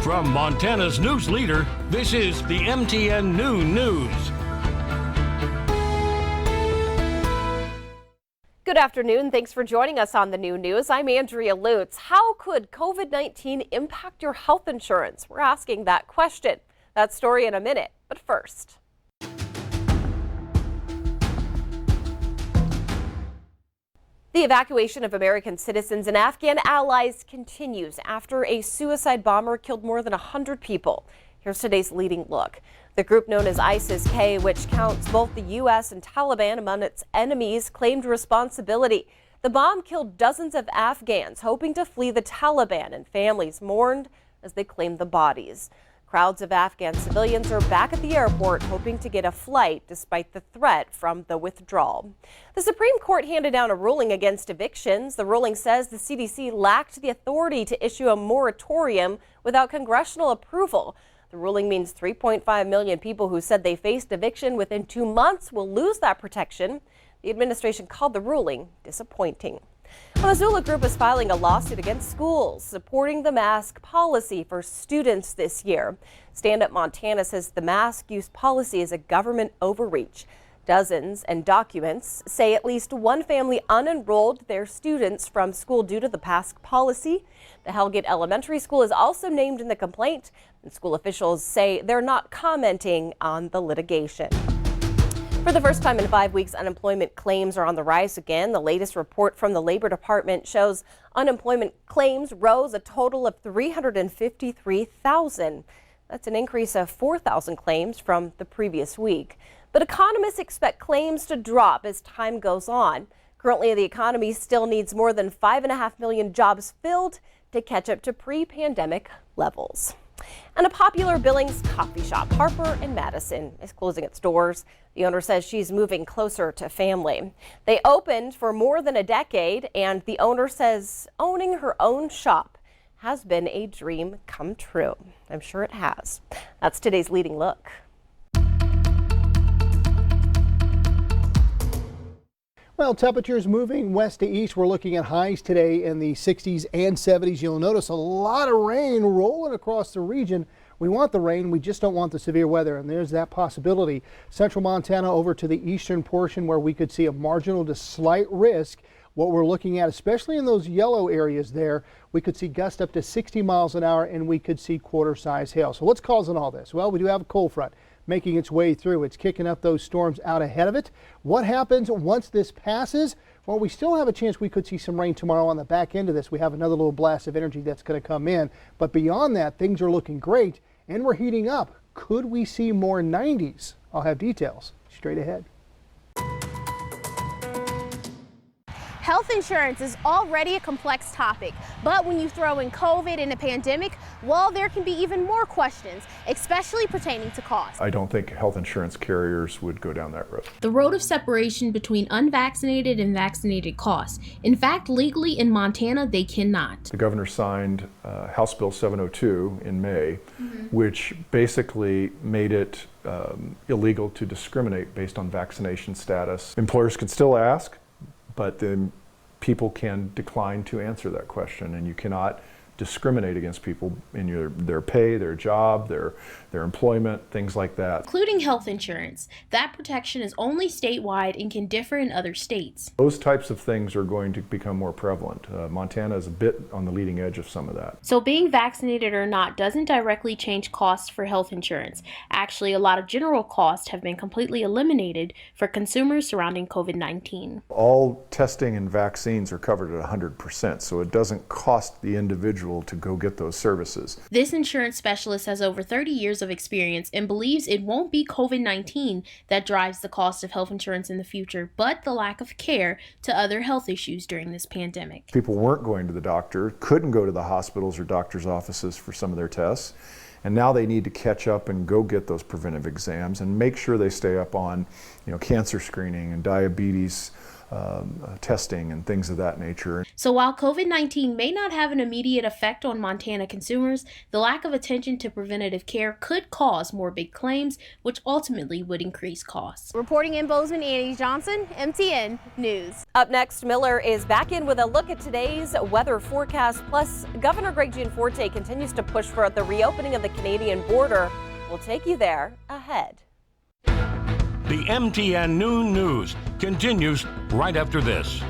From Montana's news leader, this is the MTN Noon News. Good afternoon. Thanks for joining us on the Noon News. I'm Andrea Lutz. How could COVID-19 impact your health insurance? We're asking that question. That story in a minute, but first. The evacuation of American citizens and Afghan allies continues after a suicide bomber killed more than 100 people. Here's today's leading look. The group known as ISIS-K, which counts both the U.S. and Taliban among its enemies, claimed responsibility. The bomb killed dozens of Afghans hoping to flee the Taliban, and families mourned as they claimed the bodies. Crowds of Afghan civilians are back at the airport hoping to get a flight despite the threat from the withdrawal. The Supreme Court handed down a ruling against evictions. The ruling says the CDC lacked the authority to issue a moratorium without congressional approval. The ruling means 3.5 million people who said they faced eviction within 2 months will lose that protection. The administration called the ruling disappointing. Well, the Zula Group is filing a lawsuit against schools supporting the mask policy for students this year. Stand Up Montana says the mask use policy is a government overreach. Dozens and documents say at least one family unenrolled their students from school due to the mask policy. The Hellgate Elementary School is also named in the complaint, and school officials say they're not commenting on the litigation. For the first time in 5 weeks, unemployment claims are on the rise again. The latest report from the Labor Department shows unemployment claims rose a total of 353,000. That's an increase of 4,000 claims from the previous week. But economists expect claims to drop as time goes on. Currently, the economy still needs more than 5.5 million jobs filled to catch up to pre-pandemic levels. And a popular Billings coffee shop, Harper and Madison, is closing its doors. The owner says she's moving closer to family. They opened for more than a decade, and the owner says owning her own shop has been a dream come true. I'm sure it has. That's today's leading look. Well, temperatures moving west to east. We're looking at highs today in the 60s and 70s. You'll notice a lot of rain rolling across the region. We want the rain, we just don't want the severe weather, and there's that possibility. Central Montana over to the eastern portion where we could see a marginal to slight risk. What we're looking at, especially in those yellow areas there, we could see gusts up to 60 miles an hour and we could see quarter-size hail. So what's causing all this? Well, we do have a cold front making its way through. It's kicking up those storms out ahead of it. What happens once this passes? Well, we still have a chance we could see some rain tomorrow on the back end of this. We have another little blast of energy that's going to come in. But beyond that, things are looking great and we're heating up. Could we see more 90s? I'll have details straight ahead. Health insurance is already a complex topic, but when you throw in COVID and a pandemic, well, there can be even more questions, especially pertaining to cost. I don't think health insurance carriers would go down that road. The road of separation between unvaccinated and vaccinated costs. In fact, legally in Montana, they cannot. The governor signed House Bill 702 in May, which basically made it illegal to discriminate based on vaccination status. Employers can still ask, but then people can decline to answer that question, and you cannot discriminate against people in their pay, their job, their employment, things like that. Including health insurance. That protection is only statewide and can differ in other states. Those types of things are going to become more prevalent. Montana is a bit on the leading edge of some of that. So being vaccinated or not doesn't directly change costs for health insurance. Actually, a lot of general costs have been completely eliminated for consumers surrounding COVID-19. All testing and vaccines are covered at 100%, so it doesn't cost the individual to go get those services. This insurance specialist has over 30 years of experience and believes it won't be COVID-19 that drives the cost of health insurance in the future, but the lack of care to other health issues during this pandemic. People weren't going to the doctor, couldn't go to the hospitals or doctor's offices for some of their tests, and now they need to catch up and go get those preventive exams and make sure they stay up on, cancer screening and diabetes testing and things of that nature. So while COVID-19 may not have an immediate effect on Montana consumers, the lack of attention to preventative care could cause more big claims, which ultimately would increase costs. Reporting in Bozeman, Annie Johnson, MTN News. Up next, Miller is back in with a look at today's weather forecast. Plus, Governor Greg Gianforte continues to push for the reopening of the Canadian border. We'll take you there ahead. The MTN Noon News continues right after this.